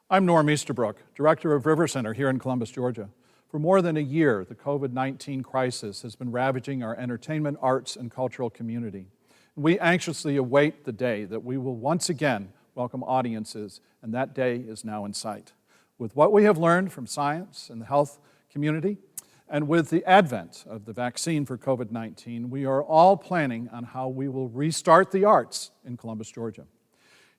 I'm Norman Easterbrook, Director of RiverCenter here in Columbus, Georgia. For more than a year, the COVID-19 crisis has been ravaging our entertainment, arts, and cultural community. We anxiously await the day that we will once again welcome audiences, and that day is now in sight. With what we have learned from science and the health community, and with the advent of the vaccine for COVID-19, we are all planning on how we will restart the arts in Columbus, Georgia.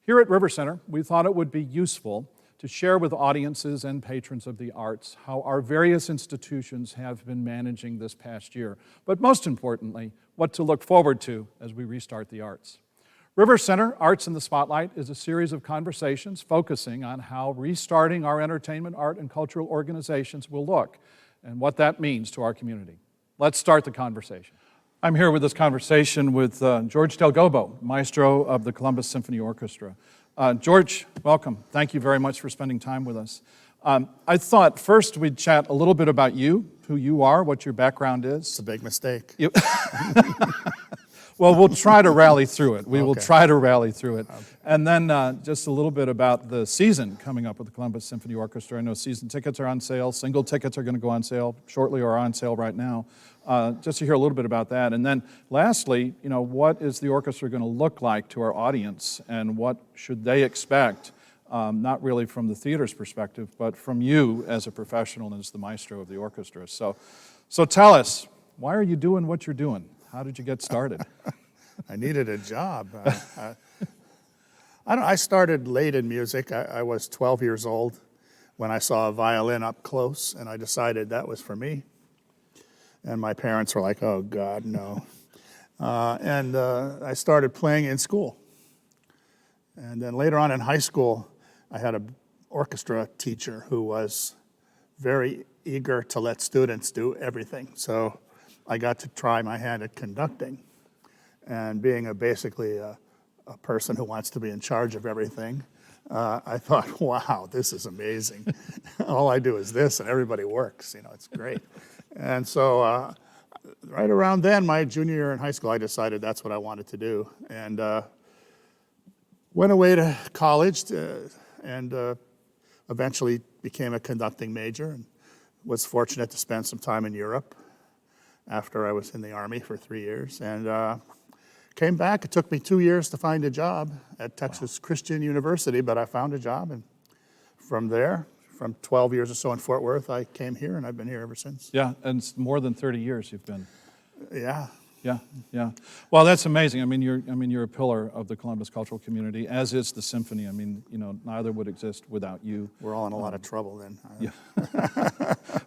Here at RiverCenter, we thought it would be useful to share with audiences and patrons of the arts how our various institutions have been managing this past year, but most importantly, what to look forward to as we restart the arts. RiverCenter Arts in the Spotlight is a series of conversations focusing on how restarting our entertainment, art, and cultural organizations will look and what that means to our community. Let's start the conversation. I'm here with this conversation with George del Gobbo, maestro of the Columbus Symphony Orchestra. George, welcome. Thank you very much for spending time with us. I thought first we'd chat a little bit about you, who you are, what your background is. It's a big mistake. Well, we'll try to rally through it. We will Okay. try to rally through it. Okay. And then just a little bit about the season coming up with the Columbus Symphony Orchestra. I know season tickets are on sale. Single tickets are going to go on sale shortly or are on sale right now. Just to hear a little bit about that. And then lastly, what is the orchestra going to look like to our audience and what should they expect, not really from the theater's perspective, but from you as a professional and as the maestro of the orchestra. So tell us, why are you doing what you're doing? How did you get started? I needed a job. I started late in music. I was 12 years old when I saw a violin up close, and I decided that was for me. And my parents were like, oh, God, no. And I started playing in school. And then later on in high school, I had an orchestra teacher who was very eager to let students do everything. So I got to try my hand at conducting. And being basically a person who wants to be in charge of everything, I thought, wow, this is amazing. All I do is this, and everybody works. It's great. And so right around then, my junior year in high school, I decided that's what I wanted to do. And went away to college and eventually became a conducting major and was fortunate to spend some time in Europe after I was in the Army for 3 years. And came back. It took me 2 years to find a job at Texas Christian University, but I found a job. And from there, from 12 years or so in Fort Worth, I came here, and I've been here ever since. Yeah, and it's more than 30 years you've been. Yeah. Yeah. Well, that's amazing. You're a pillar of the Columbus cultural community, as is the symphony. Neither would exist without you. We're all in a lot of trouble then. Yeah.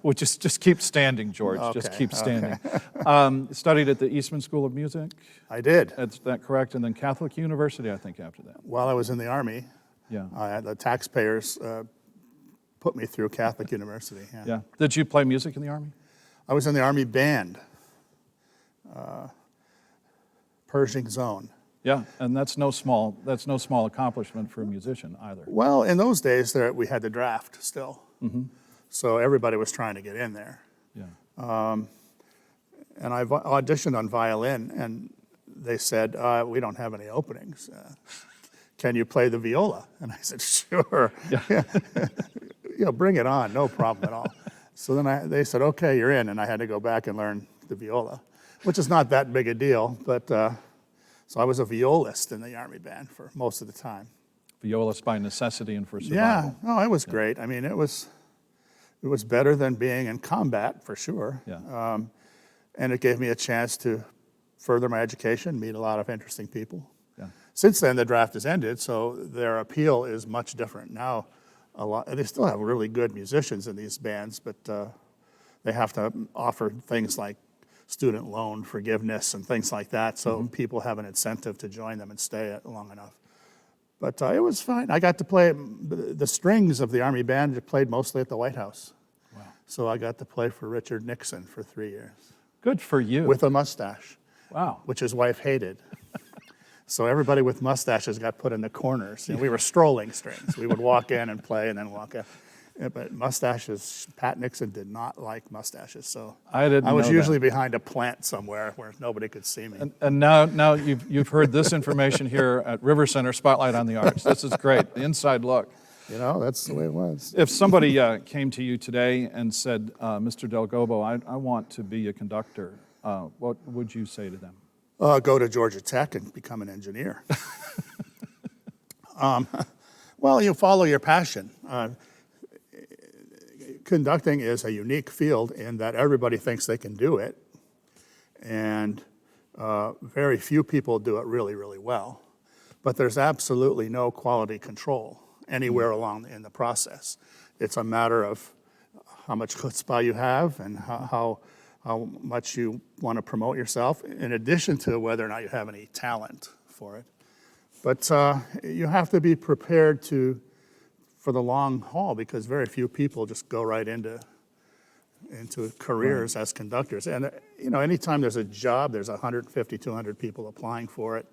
Well, just keep standing, George. Okay. Just keep standing. Okay. Studied at the Eastman School of Music. I did. Is that correct? And then Catholic University, I think, after that. While I was in the Army, the taxpayers put me through Catholic University. Yeah. Did you play music in the Army? I was in the Army band, Pershing Zone. Yeah, and that's no small accomplishment for a musician either. Well, in those days, we had the draft still, so everybody was trying to get in there. Yeah. And I auditioned on violin, and they said, "We don't have any openings. Can you play the viola?" And I said, "Sure." Yeah. Bring it on, no problem at all. So then they said, "Okay, you're in," and I had to go back and learn the viola, which is not that big a deal, but so I was a violist in the Army band for most of the time. Violist by necessity and for survival. Yeah, no, it was great. It was better than being in combat for sure. Yeah. And it gave me a chance to further my education, meet a lot of interesting people. Yeah. Since then, the draft has ended, so their appeal is much different now. They still have really good musicians in these bands, but they have to offer things like student loan forgiveness and things like that, so people have an incentive to join them and stay long enough. But it was fine. I got to play the strings of the Army band. Played mostly at the White House. Wow. So I got to play for Richard Nixon for 3 years. Good for you. With a mustache. Wow. Which his wife hated. So everybody with mustaches got put in the corners. We were strolling strings. We would walk in and play and then walk out. Yeah, but mustaches, Pat Nixon did not like mustaches, so I was usually behind a plant somewhere where nobody could see me. And now you've heard this information here at RiverCenter Spotlight on the Arts. This is great, the inside look. You know, that's the way it was. If somebody came to you today and said, Mr. Del Gobbo, I want to be a conductor, what would you say to them? Go to Georgia Tech and become an engineer. Well, you follow your passion. Conducting is a unique field in that everybody thinks they can do it, and very few people do it really, really well. But there's absolutely no quality control anywhere along in the process. It's a matter of how much chutzpah you have and how much you want to promote yourself, in addition to whether or not you have any talent for it. But you have to be prepared for the long haul, because very few people just go right into careers as conductors. And you know, anytime there's a job, there's 150, 200 people applying for it.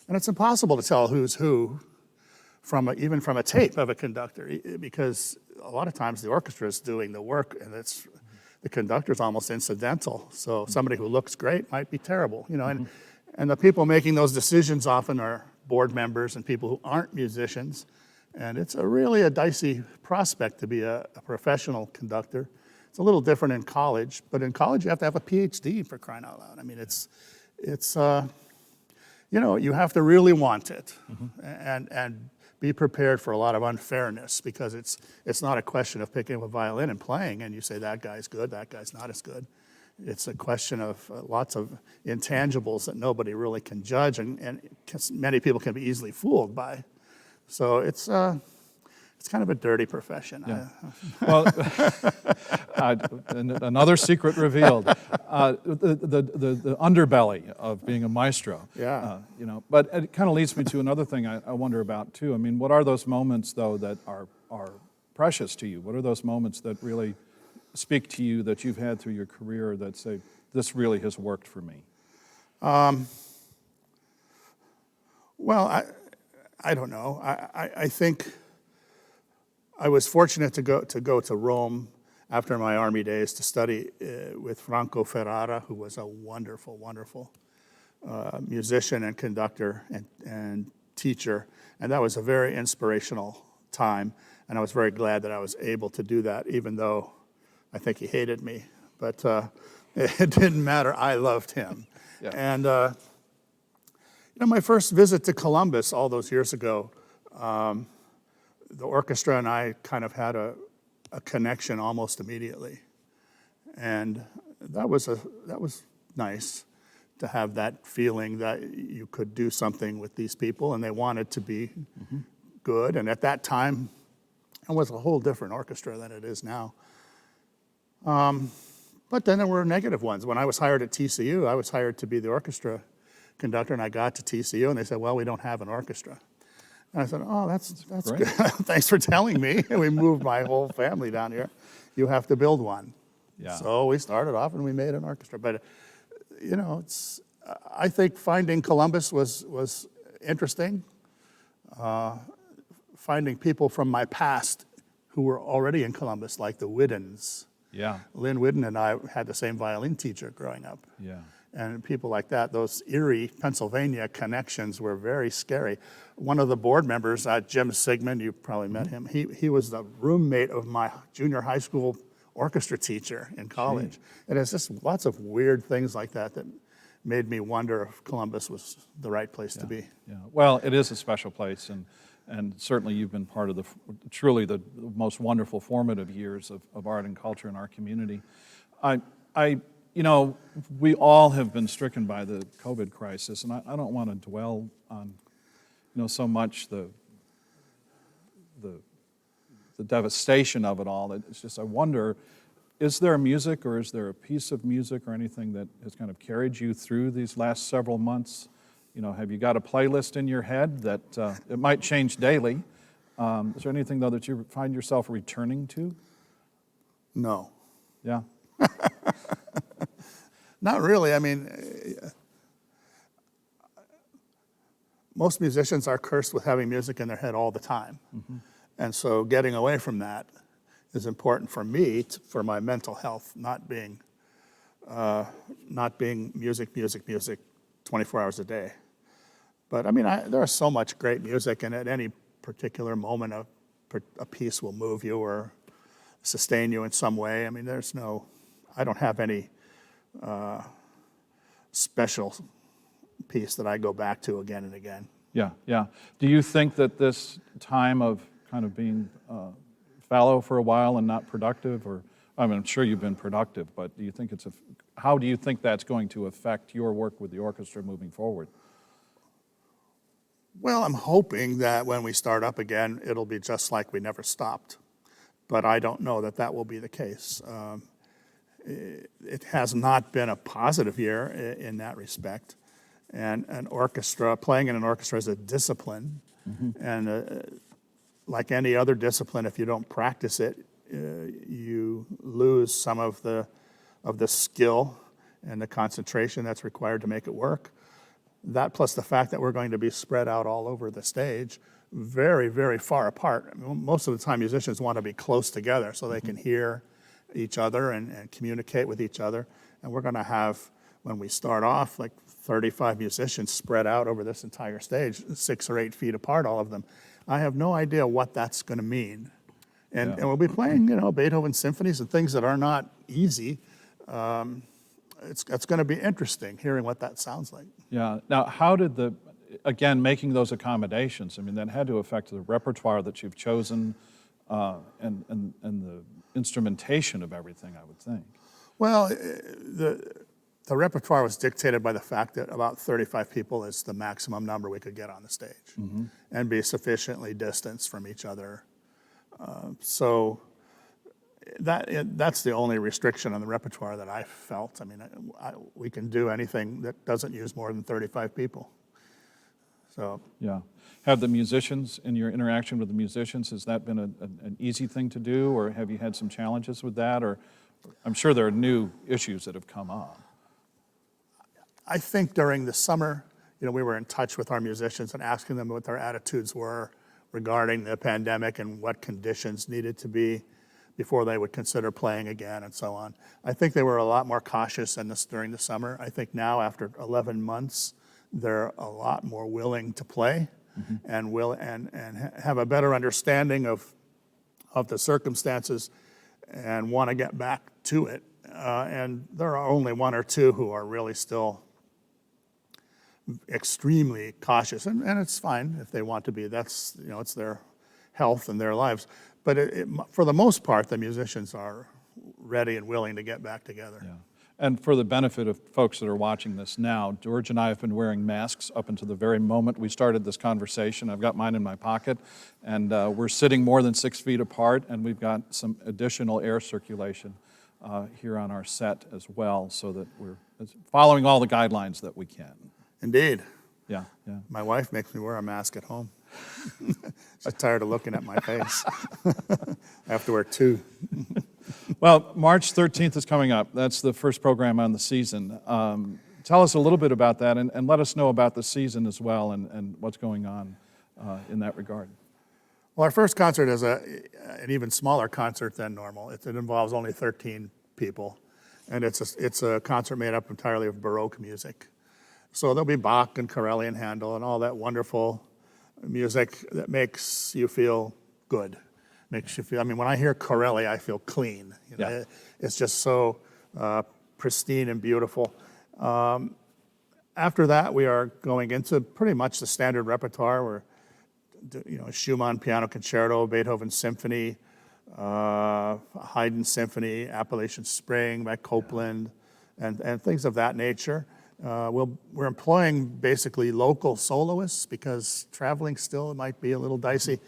And it's impossible to tell who's who even from a tape of a conductor, because a lot of times the orchestra is doing the work, and the conductor's almost incidental. So somebody who looks great might be terrible, you know. And the people making those decisions often are board members and people who aren't musicians. And it's really a dicey prospect to be a professional conductor. It's a little different in college, but in college you have to have a PhD, for crying out loud. I mean, it's you know, you have to really want it, and be prepared for a lot of unfairness, because it's not a question of picking up a violin and playing and you say that guy's good, that guy's not as good. It's a question of lots of intangibles that nobody really can judge, and many people can be easily fooled by. So it's kind of a dirty profession. Yeah. Well, another secret revealed: the underbelly of being a maestro. Yeah. You know, but it kind of leads me to another thing I wonder about too. I mean, what are those moments though that are precious to you? What are those moments that really speak to you that you've had through your career that say this really has worked for me? Well, I don't know. I think I was fortunate to go to Rome after my Army days to study with Franco Ferrara, who was a wonderful, wonderful musician and conductor and teacher. And that was a very inspirational time. And I was very glad that I was able to do that, even though I think he hated me. But it didn't matter. I loved him. Yeah. And you know, my first visit to Columbus all those years ago, the orchestra and I kind of had a connection almost immediately, and that was nice to have that feeling that you could do something with these people, and they wanted to be good. And at that time, it was a whole different orchestra than it is now. But then there were negative ones. When I was hired at TCU, I was hired to be the orchestra conductor, and I got to TCU, and they said, well, we don't have an orchestra. And I said, oh, that's good. Thanks for telling me. And we moved my whole family down here. You have to build one. Yeah. So we started off and we made an orchestra. But, you know, I think finding Columbus was interesting. Finding people from my past who were already in Columbus, like the Whiddens. Yeah. Lynn Whidden and I had the same violin teacher growing up. Yeah. And people like that, those Erie, Pennsylvania connections were very scary. One of the board members, Jim Sigmund, you probably met him, he was the roommate of my junior high school orchestra teacher in college. Gee. And it's just lots of weird things like that that made me wonder if Columbus was the right place to be. Yeah. Well, it is a special place, and certainly you've been part of truly the most wonderful formative years of art and culture in our community. You know, we all have been stricken by the COVID crisis, and I don't want to dwell on, you know, so much the devastation of it all. It's just, I wonder, is there music, or is there a piece of music or anything that has kind of carried you through these last several months? You know, have you got a playlist in your head that it might change daily? Is there anything, though, that you find yourself returning to? No. Yeah. Not really. I mean, most musicians are cursed with having music in their head all the time. And so getting away from that is important for me, for my mental health, not being music 24 hours a day. But I mean, there is so much great music, and at any particular moment a piece will move you or sustain you in some way. I mean, I don't have any special piece that I go back to again and again. Yeah, yeah. Do you think that this time of kind of being fallow for a while and not productive, or I mean, I'm sure you've been productive, but do you think how do you think that's going to affect your work with the orchestra moving forward? Well, I'm hoping that when we start up again, it'll be just like we never stopped. But I don't know that that will be the case. It has not been a positive year in that respect. And playing in an orchestra is a discipline. Mm-hmm. And like any other discipline, if you don't practice it, you lose some of the skill and the concentration that's required to make it work. That plus the fact that we're going to be spread out all over the stage, very, very far apart. I mean, most of the time musicians want to be close together so they can hear each other and communicate with each other. And we're going to have, when we start off, like 35 musicians spread out over this entire stage, 6 or 8 feet apart, all of them. I have no idea what that's going to mean. And we'll be playing, Beethoven symphonies and things that are not easy. It's going to be interesting hearing what that sounds like. Yeah. Now, how did again, making those accommodations, I mean, that had to affect the repertoire that you've chosen and the instrumentation of everything, I would think. Well, the repertoire was dictated by the fact that about 35 people is the maximum number we could get on the stage, mm-hmm. and be sufficiently distanced from each other. So that's the only restriction on the repertoire that I felt. I mean, we can do anything that doesn't use more than 35 people. So yeah. Have the musicians, in your interaction with the musicians, has that been an easy thing to do, or have you had some challenges with that? Or I'm sure there are new issues that have come up. I think during the summer, we were in touch with our musicians and asking them what their attitudes were regarding the pandemic and what conditions needed to be before they would consider playing again and so on. I think they were a lot more cautious during the summer. I think now, after 11 months, they're a lot more willing to play, mm-hmm. and have a better understanding of the circumstances and want to get back to it. And there are only 1 or 2 who are really still extremely cautious, and it's fine if they want to be. That's, it's their health and their lives. But for the most part, the musicians are ready and willing to get back together. Yeah. And for the benefit of folks that are watching this now, George and I have been wearing masks up until the very moment we started this conversation. I've got mine in my pocket, and we're sitting more than 6 feet apart, and we've got some additional air circulation here on our set as well, so that we're following all the guidelines that we can. Indeed. Yeah, yeah. My wife makes me wear a mask at home. She's tired of looking at my face. I have to wear 2. Well, March 13th is coming up. That's the first program on the season. Tell us a little bit about that, and let us know about the season as well, and what's going on in that regard. Well, our first concert is an even smaller concert than normal. It involves only 13 people, and it's a concert made up entirely of Baroque music. So there'll be Bach and Corelli and Handel and all that wonderful music that makes you feel good. Makes you feel, when I hear Corelli, I feel clean. Yeah. It's just so pristine and beautiful. After that, we are going into pretty much the standard repertoire. We're, Schumann Piano Concerto, Beethoven Symphony, Haydn Symphony, Appalachian Spring by Copland, and things of that nature. We're employing basically local soloists because traveling still might be a little dicey.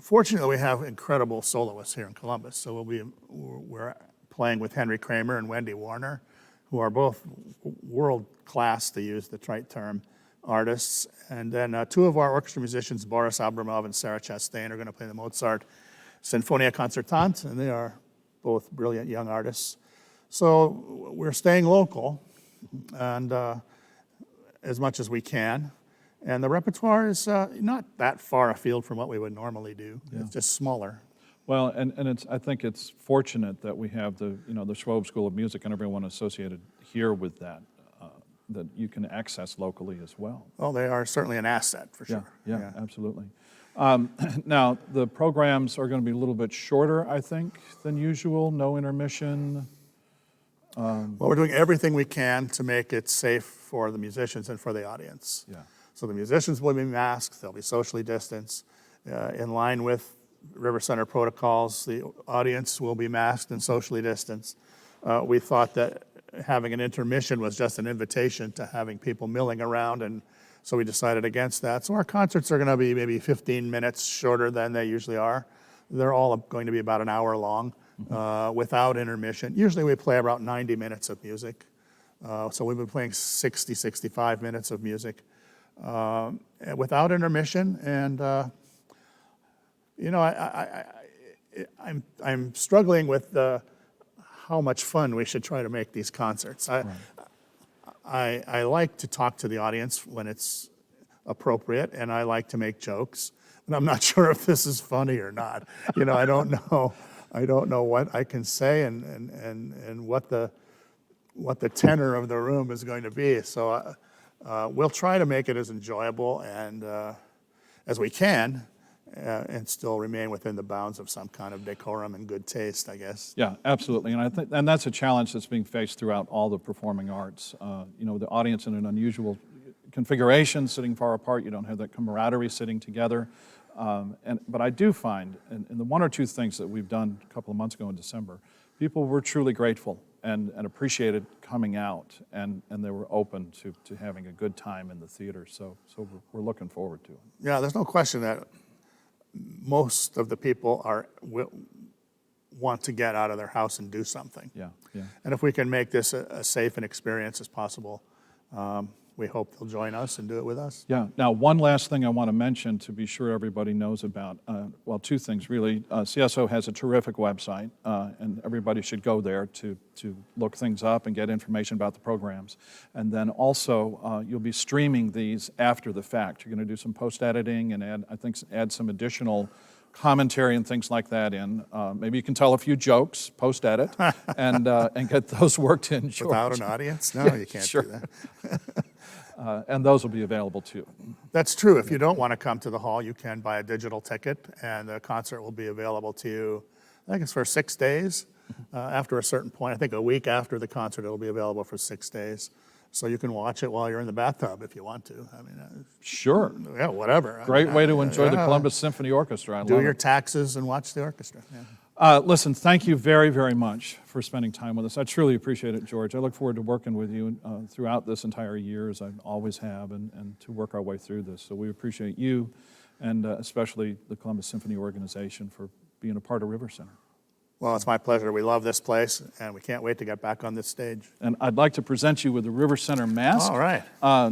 Fortunately, we have incredible soloists here in Columbus, so we're playing with Henry Kramer and Wendy Warner, who are both world-class, to use the trite term, artists. And then 2 of our orchestra musicians, Boris Abramov and Sarah Chastain, are going to play the Mozart Sinfonia Concertante, and they are both brilliant young artists. So we're staying local, and as much as we can. And the repertoire is not that far afield from what we would normally do. Yeah. It's just smaller. Well, and I think it's fortunate that we have the Schwab School of Music and everyone associated here with that that you can access locally as well. Well, they are certainly an asset, for sure. Yeah, absolutely. Now, the programs are going to be a little bit shorter, I think, than usual, no intermission. Well, we're doing everything we can to make it safe for the musicians and for the audience. Yeah. So the musicians will be masked, they'll be socially distanced. In line with RiverCenter protocols, the audience will be masked and socially distanced. We thought that having an intermission was just an invitation to having people milling around, and so we decided against that. So our concerts are going to be maybe 15 minutes shorter than they usually are. They're all going to be about an hour long without intermission. Usually we play about 90 minutes of music. So we've been playing 60, 65 minutes of music without intermission. And, you know, I'm struggling with how much fun we should try to make these concerts. I like to talk to the audience when it's appropriate, and I like to make jokes, but I'm not sure if this is funny or not. You know, I don't know what I can say and what the tenor of the room is going to be. So we'll try to make it as enjoyable and as we can, and still remain within the bounds of some kind of decorum and good taste, I guess. Yeah, absolutely, and I think that's a challenge that's being faced throughout all the performing arts. You know, the audience in an unusual configuration, sitting far apart. You don't have that camaraderie sitting together. But I do find, in the one or two things that we've done a couple of months ago in December, people were truly grateful and appreciated coming out, and they were open to having a good time in the theater. So we're looking forward to it. Yeah, there's no question that most of the people want to get out of their house and do something. Yeah. And if we can make this as safe an experience as possible, we hope they'll join us and do it with us. Yeah. Now, one last thing I want to mention to be sure everybody knows about, well, two things really. CSO has a terrific website, and everybody should go there to look things up and get information about the programs. And then also, you'll be streaming these after the fact. You're going to do some post-editing and add some additional commentary and things like that in. Maybe you can tell a few jokes, post-edit, and get those worked in, George. Without an audience? No, you can't Sure. do that. And those will be available too. That's true. If you don't want to come to the hall, you can buy a digital ticket, and the concert will be available to you, I think it's for 6 days. After a certain point, I think a week after the concert, it'll be available for 6 days. So you can watch it while you're in the bathtub if you want to. I mean, Sure. Yeah, whatever. Great way to enjoy the Columbus Symphony Orchestra. I Do love your it. taxes and watch the orchestra. Yeah. Listen, thank you very, very much for spending time with us. I truly appreciate it, George. I look forward to working with you throughout this entire year, as I always have, and to work our way through this. So we appreciate you, and especially the Columbus Symphony Organization, for being a part of RiverCenter. Well, it's my pleasure. We love this place, and we can't wait to get back on this stage. And I'd like to present you with the RiverCenter mask. All right.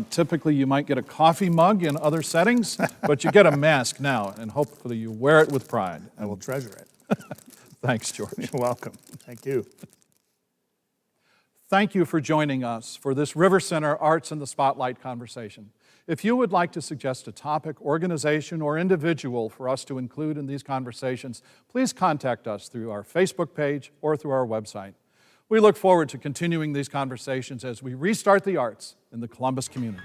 Typically, you might get a coffee mug in other settings, but you get a mask now, and hopefully you wear it with pride. I will treasure it. Thanks, George. You're welcome. Thank you. Thank you for joining us for this RiverCenter Arts in the Spotlight conversation. If you would like to suggest a topic, organization, or individual for us to include in these conversations, please contact us through our Facebook page or through our website. We look forward to continuing these conversations as we restart the arts in the Columbus community.